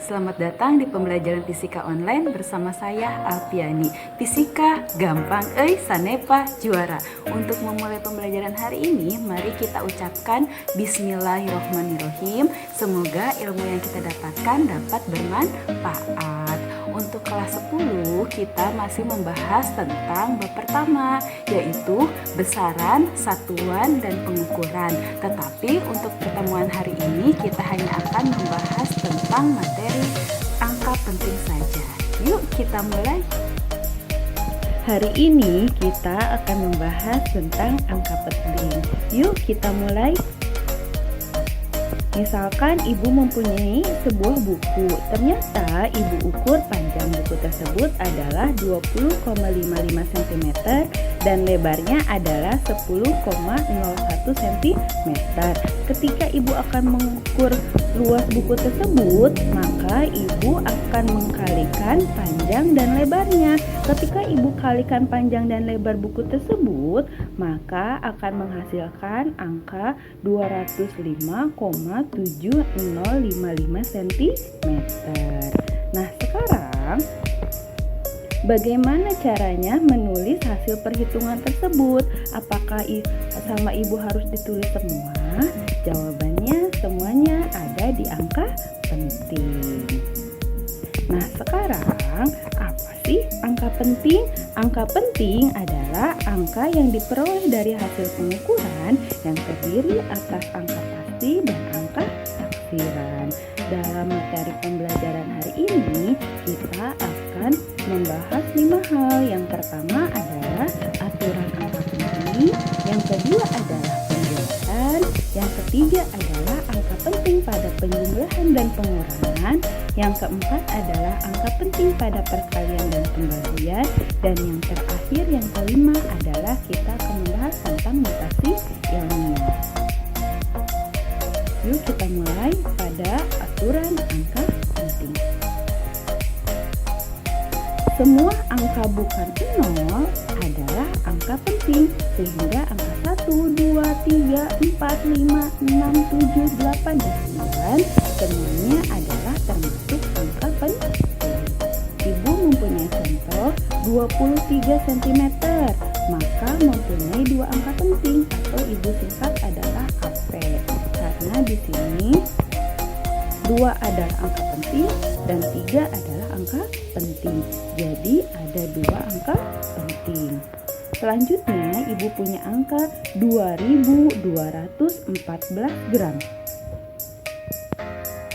Selamat datang di pembelajaran fisika online bersama saya Alpiani. Fisika gampang sanepa juara. Untuk memulai pembelajaran hari ini, mari kita ucapkan Bismillahirrohmanirrohim. Semoga ilmu yang kita dapatkan dapat bermanfaat. Untuk kelas 10 kita masih membahas tentang bab pertama, yaitu besaran, satuan, dan pengukuran. Tetapi untuk pertemuan hari ini kita hanya akan membahas tentang materi angka penting saja. Yuk kita mulai. Hari ini kita akan membahas tentang angka penting. Yuk kita mulai. Misalkan ibu mempunyai sebuah buku. Ternyata ibu ukur panjang buku tersebut adalah 20,55 cm dan lebarnya adalah 10,01 cm. Ketika ibu akan mengukur luas buku tersebut, maka ibu akan mengkalikan panjang dan lebarnya. Ketika ibu kalikan panjang dan lebar buku tersebut, maka akan menghasilkan angka 205,7055 cm. Nah, sekarang bagaimana caranya menulis hasil perhitungan tersebut? Apakah sama ibu harus ditulis semua? Jawabannya semuanya ada di angka penting. Nah, sekarang apa sih angka penting? Angka penting adalah angka yang diperoleh dari hasil pengukuran yang terdiri atas angka pasti dan angka taksiran. Dalam materi pembelajaran hari ini, kita akan membahas 5 hal. Yang pertama adalah aturan angka penting, yang kedua adalah penjelasan, yang ketiga adalah angka penting pada penjumlahan dan pengurangan, yang keempat adalah angka penting pada perkalian dan pembagian, dan yang terakhir, yang kelima adalah kita akan membahas tentang notasi ilmiah. Yuk kita mulai pada aturan angka penting. Semua angka bukan 0 adalah angka penting, sehingga angka 1, 2, 3, 4, 5, 6, 7, 8, dan 9 semuanya adalah termasuk angka penting. Ibu mempunyai contoh 23 cm, maka mempunyai dua angka penting atau ibu singkat adalah AP. Karena di sini 2 adalah angka penting dan 3 adalah angka penting. Jadi ada 2 angka penting. Selanjutnya ibu punya angka 2214 gram.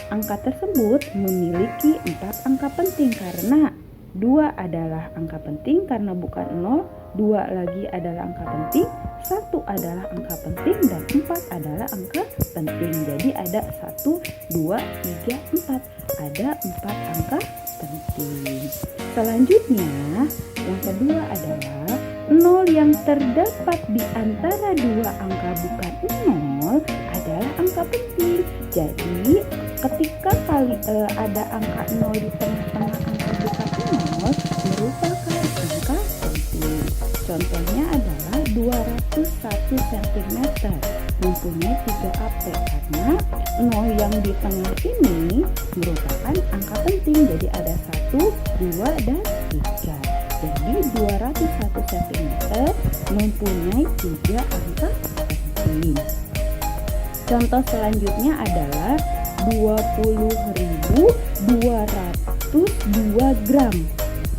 Angka tersebut memiliki 4 angka penting karena 2 adalah angka penting karena bukan 0, 2 lagi adalah angka penting, 1 adalah angka penting, dan 4 adalah angka penting. Jadi ada 1, 2, 3, 4. Ada 4 angka penting. Selanjutnya, yang kedua adalah 0 yang terdapat di antara 2 angka bukan 0 adalah angka penting. Jadi, ketika ada angka 0 di tengah-tengah angka bukan 0 merupakan angka penting. Contohnya adalah 201 cm mempunyai 3 AP karena 0 yang di tengah ini merupakan angka penting. Jadi ada 1, 2, dan 3. Jadi 201 cm mempunyai 3 angka penting. Contoh selanjutnya adalah 20.202 gram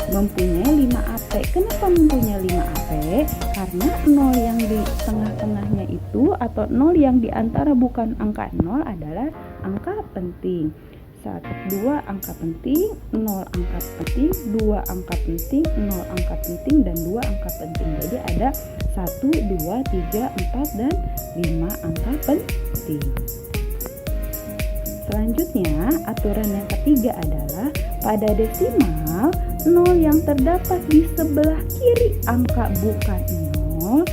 mempunyai 5 AP. Kenapa mempunyai 5 AP? Karena 0 yang di tengah-tengahnya itu atau 0 yang di antara bukan angka 0 adalah angka penting. 2 angka penting, 0 angka penting, 2 angka penting, 0 angka penting, dan 2 angka penting. Jadi ada 1, 2, 3, 4, dan 5 angka penting. Selanjutnya, aturan yang ketiga adalah pada desimal 0 yang terdapat di sebelah kiri angka bukan 0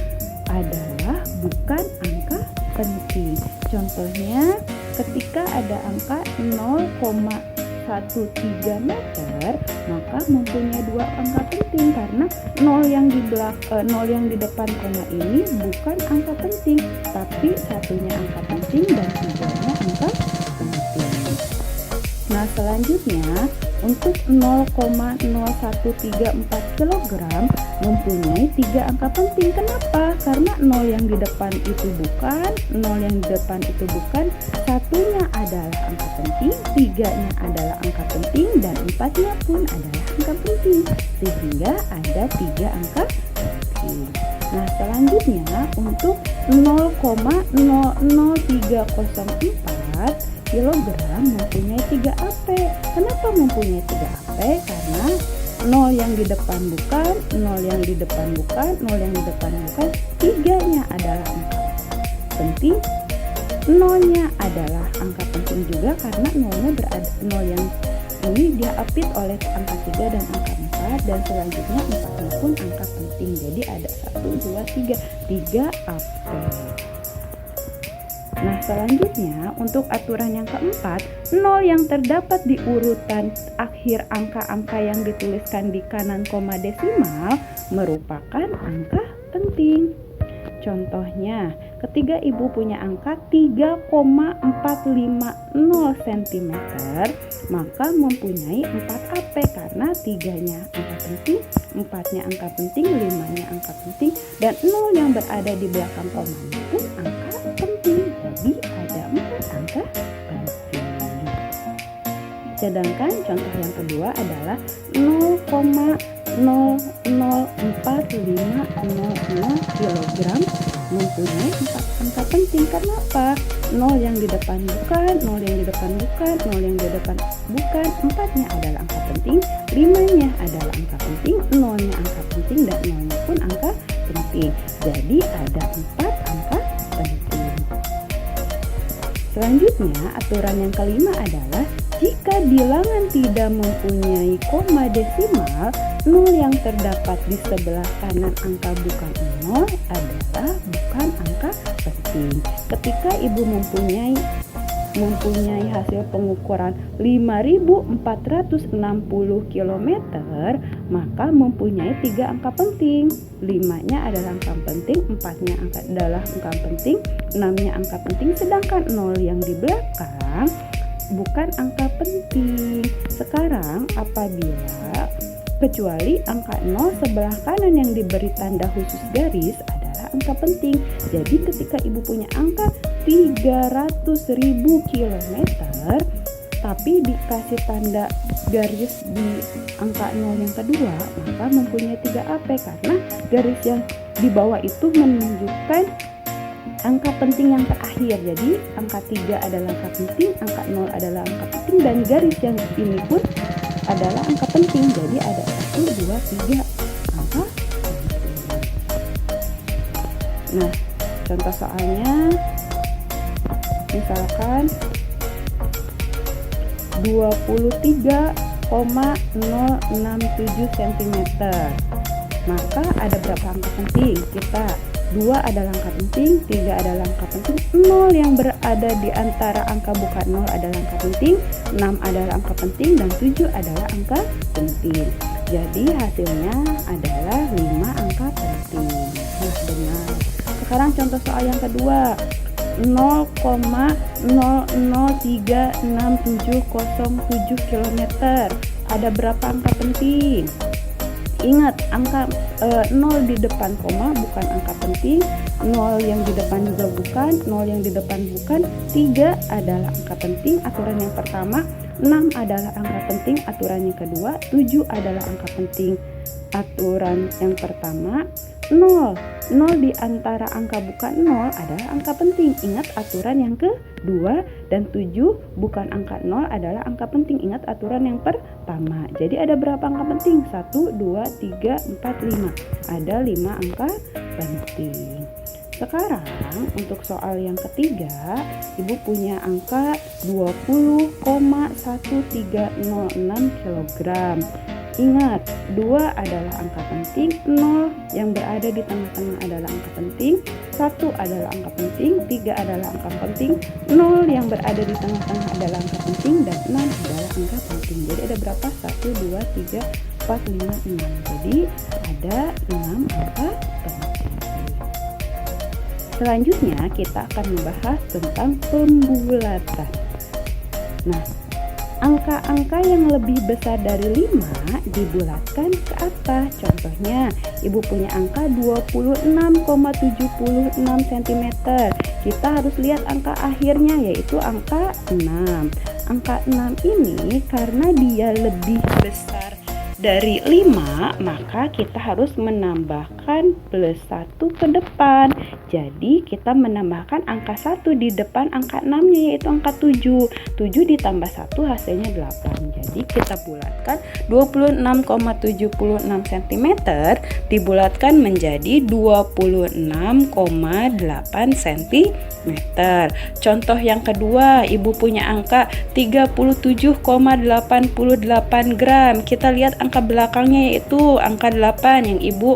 adalah bukan angka penting. Contohnya, ketika ada angka 0,13 meter, maka mempunyai 2 angka penting karena 0 yang di depan koma ini bukan angka penting, tapi satunya angka penting dan tiganya angka penting. Nah, Nah, selanjutnya untuk 0,0134 kg mempunyai 3 angka penting. Kenapa? Karena 0 yang di depan itu bukan, 0 yang di depan itu bukan, satunya adalah angka penting, 3-nya adalah angka penting, dan 4-nya pun adalah angka penting. Sehingga ada 3 angka penting. Nah, selanjutnya untuk 0,00304 kilogram mempunyai 3 AP. Kenapa mempunyai 3 AP? Karena 0 yang di depan bukan, 0 yang di depan bukan, 0 yang di depan bukan, 3-nya adalah angka penting, 0-nya adalah angka penting juga karena 0-nya berada, 0 yang ini diapit oleh angka 3 dan angka 4, dan selanjutnya 4-nya pun angka penting. Jadi ada 1, 2, 3 AP. Nah, selanjutnya untuk aturan yang keempat, 0 yang terdapat di urutan akhir angka-angka yang dituliskan di kanan koma desimal merupakan angka penting. Contohnya, ketika ibu punya angka 3,450 cm, maka mempunyai 4 AP karena 3-nya angka penting, 4-nya angka penting, 5-nya angka penting, dan 0 yang berada di belakang komanya pun angka penting. Jadi ada 4 angka penting. Sedangkan contoh yang kedua adalah 0,004500 kg mempunyai 4 angka penting. Kenapa? 0 yang di depan bukan, 0 yang di depan bukan, 0 yang di depan bukan, 4-nya adalah angka penting, 5-nya adalah angka penting, 0-nya angka penting, dan 0-nya pun angka penting. Jadi ada 4 angka penting. Selanjutnya, aturan yang kelima adalah jika bilangan tidak mempunyai koma desimal, 0 yang terdapat di sebelah kanan angka bukan 0 adalah bukan angka penting. Ketika ibu mempunyai hasil pengukuran 5.460 km, maka mempunyai 3 angka penting. 5-nya adalah angka penting, 4-nya adalah angka penting, 6-nya angka penting, sedangkan 0 yang di belakang bukan angka penting. Sekarang apabila kecuali angka 0 sebelah kanan yang diberi tanda khusus garis adalah angka penting. Jadi ketika ibu punya angka 300.000 km tapi dikasih tanda garis di angka 0 yang kedua, maka mempunyai 3 AP karena garis yang di bawah itu menunjukkan angka penting yang terakhir. Jadi angka 3 adalah angka penting, angka 0 adalah angka penting, dan garis yang ini pun adalah angka penting. Jadi ada 1, 2, 3 angka penting. Nah, contoh soalnya misalkan 23,067 cm. Maka ada berapa angka penting? Kita 2 adalah angka penting, 3 adalah angka penting, 0 yang berada di antara angka bukan 0 adalah angka penting, 6 adalah angka penting, dan 7 adalah angka penting. Jadi hasilnya adalah 5 angka penting. Nah, benar. Sekarang contoh soal yang kedua, 0,00367007 km. Ada berapa angka penting? Ingat, angka 0 di depan koma bukan angka penting, 0 yang di depan juga bukan, 0 yang di depan bukan, 3 adalah angka penting, aturan yang pertama, 6 adalah angka penting, aturan yang kedua, 7 adalah angka penting, aturan yang pertama, 0 di antara angka bukan 0 adalah angka penting. Ingat aturan yang kedua, dan 7 bukan angka 0 adalah angka penting. Ingat aturan yang pertama. Jadi ada berapa angka penting? 1, 2, 3, 4, 5. Ada 5 angka penting. Sekarang untuk soal yang ketiga, ibu punya angka 20,1306 kg. Ingat, 2 adalah angka penting, 0 yang berada di tengah-tengah adalah angka penting, 1 adalah angka penting, 3 adalah angka penting, 0 yang berada di tengah-tengah adalah angka penting, dan 6 adalah angka penting. Jadi ada berapa? 1, 2, 3, 4, 5, 6. Jadi ada 6 angka penting. Selanjutnya kita akan membahas tentang pembulatan. Nah, Angka-angka yang lebih besar dari 5 dibulatkan ke atas. Contohnya, Ibu punya angka 26,76 cm. Kita harus lihat angka akhirnya, yaitu angka 6. Angka 6 ini karena dia lebih besar dari 5, maka kita harus menambahkan plus 1 ke depan. Jadi kita menambahkan angka 1 di depan angka 6-nya, yaitu angka 7. 7 ditambah 1 hasilnya 8. Jadi kita bulatkan 26,76 cm dibulatkan menjadi 26,8 cm. Contoh yang kedua, Ibu punya angka 37,88 gram. Kita lihat angka belakangnya, yaitu angka 8 yang Ibu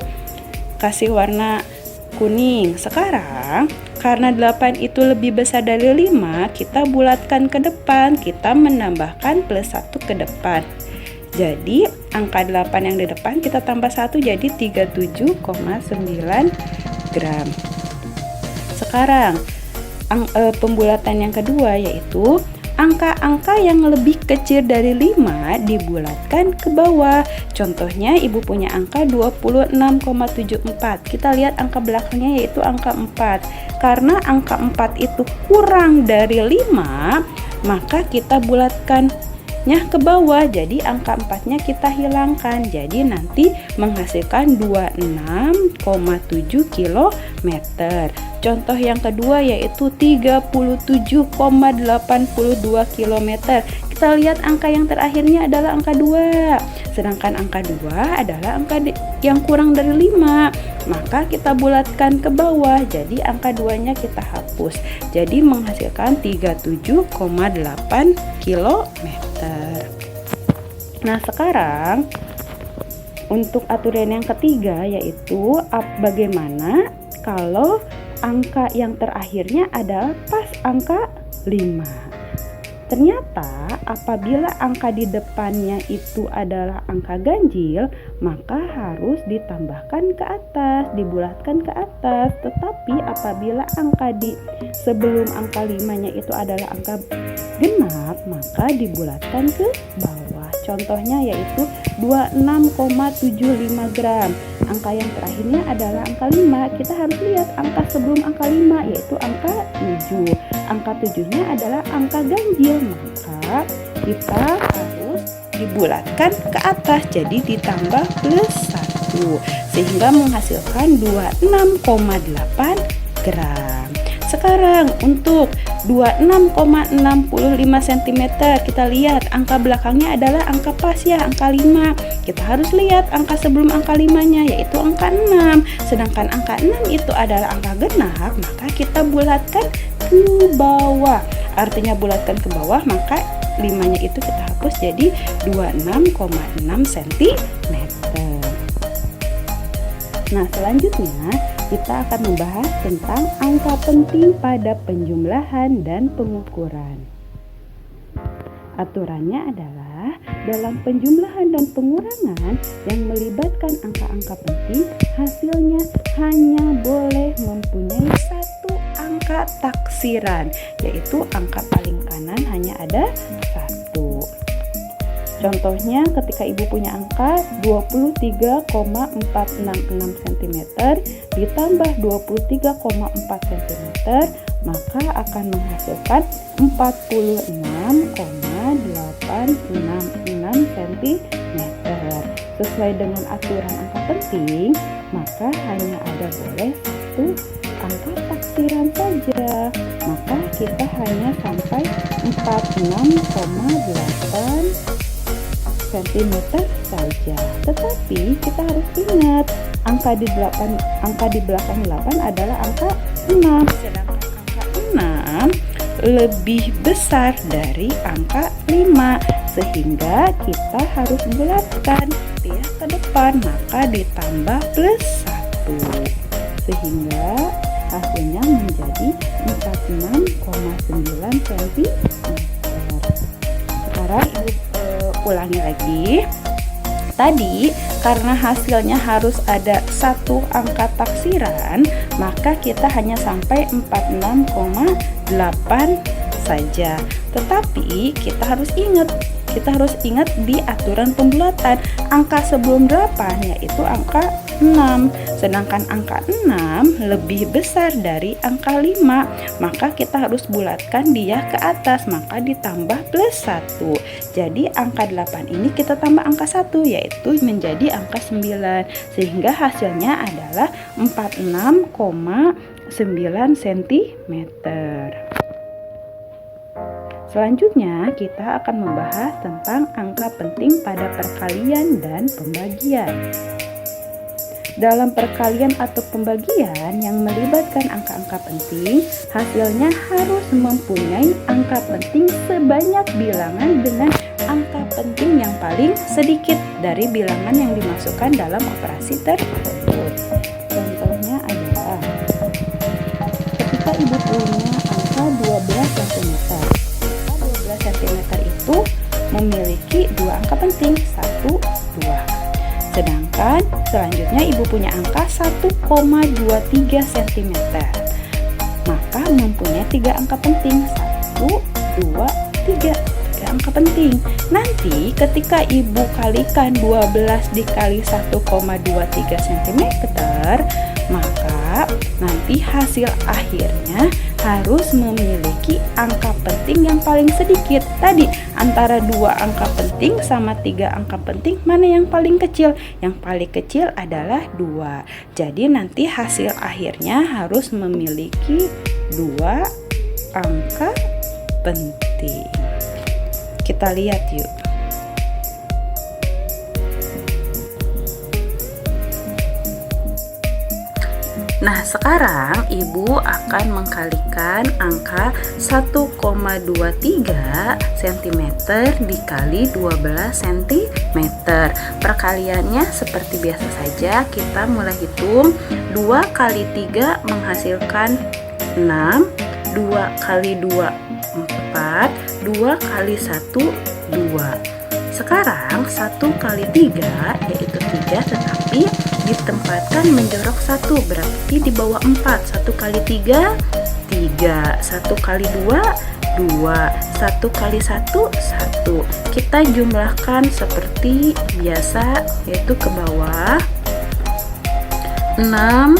kasih warna kuning. Sekarang karena 8 itu lebih besar dari 5, kita bulatkan ke depan, kita menambahkan plus 1 ke depan. Jadi angka 8 yang di depan kita tambah 1 jadi 37,9 gram. Sekarang pembulatan yang kedua, yaitu angka-angka yang lebih kecil dari 5 dibulatkan ke bawah. Contohnya, Ibu punya angka 26,74. Kita lihat angka belakangnya, yaitu angka 4. Karena angka 4 itu kurang dari 5, maka kita bulatkannya ke bawah. Jadi angka 4-nya kita hilangkan. Jadi nanti menghasilkan 26,7 km. Contoh yang kedua yaitu 37,82 km. Kita lihat angka yang terakhirnya adalah angka 2. Sedangkan angka 2 adalah angka yang kurang dari 5. Maka kita bulatkan ke bawah. Jadi angka 2-nya kita hapus. Jadi menghasilkan 37,8 km. Nah, sekarang untuk aturan yang ketiga, yaitu bagaimana kalau angka yang terakhirnya adalah pas angka 5. Ternyata apabila angka di depannya itu adalah angka ganjil, maka harus ditambahkan ke atas, dibulatkan ke atas. Tetapi apabila angka di sebelum angka 5-nya itu adalah angka genap, maka dibulatkan ke bawah. Contohnya yaitu 26,75 gram. Angka yang terakhirnya adalah angka 5. Kita harus lihat angka sebelum angka 5, yaitu angka 7. Angka 7-nya adalah angka ganjil, maka kita harus dibulatkan ke atas, jadi ditambah plus 1 sehingga menghasilkan 26,8 gram. Sekarang untuk 26,65 cm, kita lihat angka belakangnya adalah angka pas ya, angka 5. Kita harus lihat angka sebelum angka 5-nya, yaitu angka 6. Sedangkan angka 6 itu adalah angka genap, maka kita bulatkan ke bawah. Artinya bulatkan ke bawah, maka 5-nya itu kita hapus jadi 26,6 cm. Nah, selanjutnya kita akan membahas tentang angka penting pada penjumlahan dan pengukuran. Aturannya adalah dalam penjumlahan dan pengurangan yang melibatkan angka-angka penting, hasilnya hanya boleh mempunyai satu angka taksiran, yaitu angka paling kanan hanya ada 1. Contohnya ketika Ibu punya angka 23,466 cm ditambah 23,4 cm, maka akan menghasilkan 46,866 cm. Sesuai dengan aturan angka penting, maka hanya ada boleh satu angka taksiran saja. Maka kita hanya sampai 46,8 cm saja. Tetapi kita harus ingat angka di belakang 8 adalah angka 6. Sedangkan angka 6 lebih besar dari angka 5, sehingga kita harus bulatkan dia ke depan, maka ditambah plus 1 sehingga hasilnya menjadi 46,9 cm. Sekarang Ibu ulangi lagi. Tadi karena hasilnya harus ada satu angka taksiran, maka kita hanya sampai 46,8 saja. Tetapi kita harus ingat kita harus ingat di aturan pembulatan. Angka sebelum 8 yaitu angka 6. Sedangkan angka 6 lebih besar dari angka 5. Maka kita harus bulatkan dia ke atas, maka ditambah plus 1. Jadi angka 8 ini kita tambah angka 1, yaitu menjadi angka 9. Sehingga hasilnya adalah 46,9 cm. Selanjutnya kita akan membahas tentang angka penting pada perkalian dan pembagian. Dalam perkalian atau pembagian yang melibatkan angka-angka penting, hasilnya harus mempunyai angka penting sebanyak bilangan dengan angka penting yang paling sedikit dari bilangan yang dimasukkan dalam operasi tersebut. Contohnya adalah ketika ibu punya angka 12 cm. Angka 12 cm itu memiliki dua angka penting, 1, 2. Sedangkan selanjutnya ibu punya angka 1,23 cm. Maka mempunyai 3 angka penting, 1, 2, 3. 3 angka penting. Nanti ketika ibu kalikan 12 dikali 1,23 cm, maka nanti hasil akhirnya harus memiliki angka penting yang paling sedikit. Tadi antara 2 angka penting sama 3 angka penting, mana yang paling kecil? Yang paling kecil adalah 2. Jadi nanti hasil akhirnya harus memiliki 2 angka penting. Kita lihat yuk. Nah, sekarang ibu akan mengkalikan angka 1,23 cm dikali 12 cm. Perkaliannya seperti biasa saja, kita mulai hitung. 2 kali 3 menghasilkan 6, 2 kali 2 4, 2 kali 1 2. Sekarang 1 kali 3 yaitu 3, tetapi ditempatkan menjorok 1, berarti di bawah 4. 1 kali 3 3, 1 kali 2 2, 1 kali 1 1. Kita jumlahkan seperti biasa, yaitu ke bawah 6,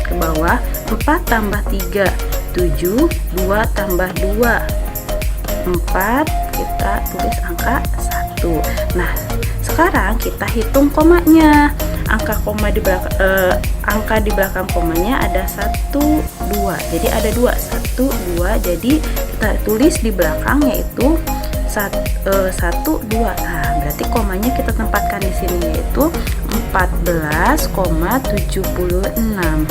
ke bawah 4 tambah 3 7, 2 tambah 2 4, kita tulis angka 1. Nah, sekarang kita hitung komanya. Angka di belakang komanya ada 1 2. Jadi ada 2, 1 2. Jadi kita tulis di belakang yaitu 1 2. Nah, berarti komanya kita tempatkan di sini yaitu 14,76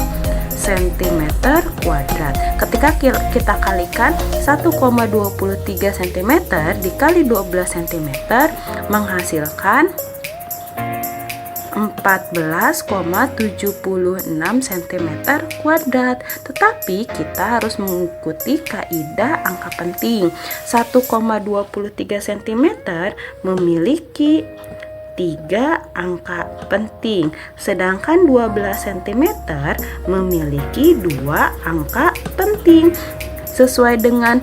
cm kuadrat. Ketika kita kalikan 1,23 cm dikali 12 cm menghasilkan 14,76 cm kuadrat. Tetapi kita harus mengikuti kaidah angka penting. 1,23 cm memiliki 3 angka penting, sedangkan 12 cm memiliki 2 angka penting. Sesuai dengan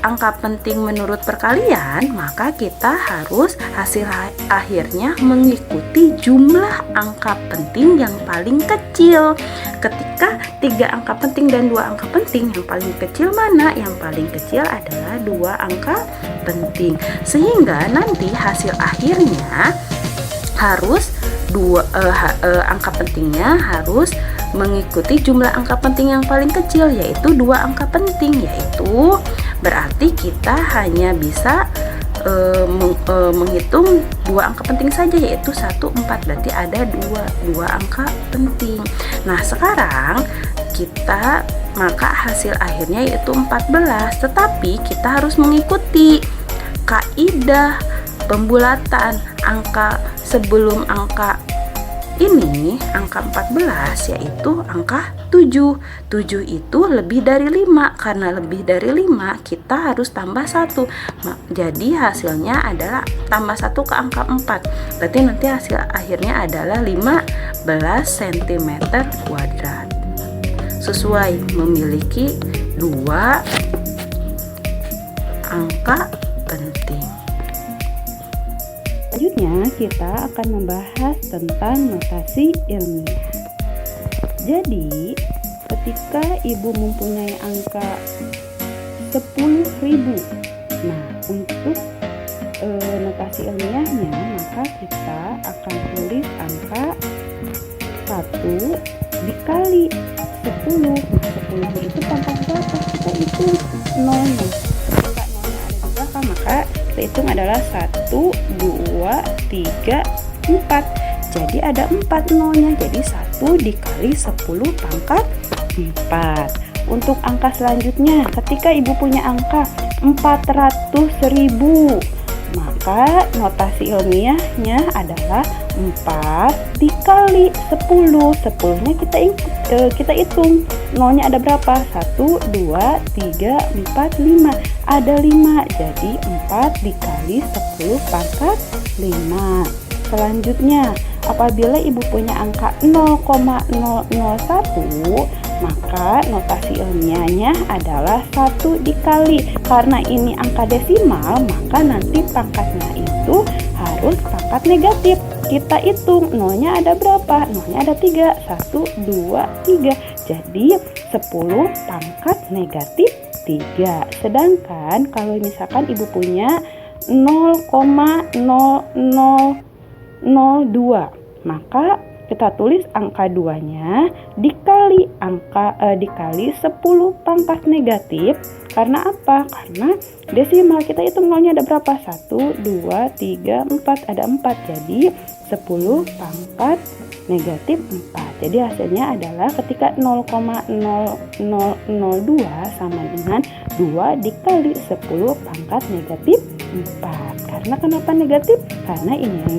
angka penting menurut perkalian, maka kita harus hasil akhirnya mengikuti jumlah angka penting yang paling kecil. Ketika 3 angka penting dan 2 angka penting, yang paling kecil mana? Yang paling kecil adalah 2 angka penting. Sehingga nanti hasil akhirnya harus angka pentingnya harus mengikuti jumlah angka penting yang paling kecil, yaitu 2 angka penting, yaitu berarti kita hanya bisa menghitung 2 angka penting saja, yaitu 1 4. Berarti ada 2 angka penting. Nah, sekarang maka hasil akhirnya yaitu 14, tetapi kita harus mengikuti kaidah pembulatan. Angka sebelum angka ini, angka 14, yaitu angka 7. 7 itu lebih dari 5. Karena lebih dari 5, kita harus tambah 1. Jadi hasilnya adalah tambah 1 ke angka 4. Berarti nanti hasil akhirnya adalah 15 cm kuadrat. Sesuai memiliki 2 angka penting. Selanjutnya kita akan membahas tentang notasi ilmiah. Jadi, ketika ibu mempunyai angka 10.000, nah untuk notasi ilmiahnya maka kita akan tulis angka 1 dikali 10. Nah, 10 itu pangkat berapa? Kita hitung nolnya. Ketika nolnya ada di belakang maka kita hitung adalah 1, 2, 3, 4. Jadi ada 4 nolnya. Jadi 1 dikali 10 pangkat 4. Untuk angka selanjutnya, ketika ibu punya angka 400.000, maka notasi ilmiahnya adalah 4 dikali 10. 10-nya kita hitung. Nolnya ada berapa? 1, 2, 3, 4, 5. Ada 5. Jadi 4 dikali 10 pangkat 5. Selanjutnya, apabila ibu punya angka 0,001, maka notasi ilmiahnya adalah 1 dikali. Karena ini angka desimal, maka nanti pangkatnya itu harus pangkat negatif. Kita hitung, nolnya ada berapa? Nolnya ada 3. 1, 2, 3. Jadi 10 pangkat negatif 3. Sedangkan kalau misalkan ibu punya 0,0002, maka kita tulis angka 2-nya dikali dikali 10 pangkat negatif. Karena apa? Karena desimal, kita hitung nolnya ada berapa? 1, 2, 3, 4. Ada 4. Jadi 10 pangkat negatif 4. Jadi hasilnya adalah ketika 0,0002 sama dengan 2 dikali 10 pangkat negatif 4. Karena kenapa negatif? Karena ini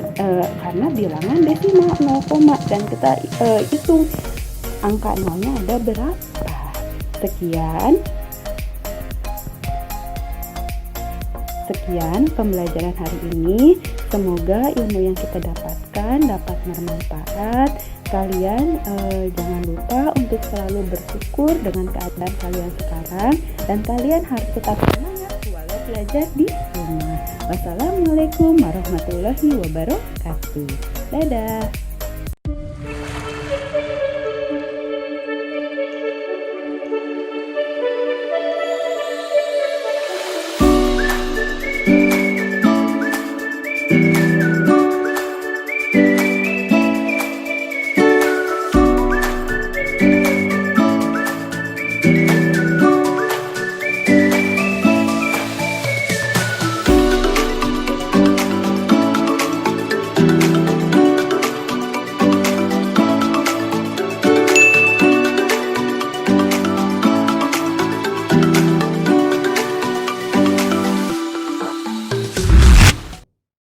karena bilangan desimal 0, dan kita hitung angka nolnya ada berapa. Sekian pembelajaran hari ini. Semoga ilmu yang kita dapatkan dapat bermanfaat. Kalian jangan lupa untuk selalu bersyukur dengan keadaan kalian sekarang, dan kalian harus tetap semangat walau belajar di rumah. Wassalamualaikum warahmatullahi wabarakatuh. Dadah.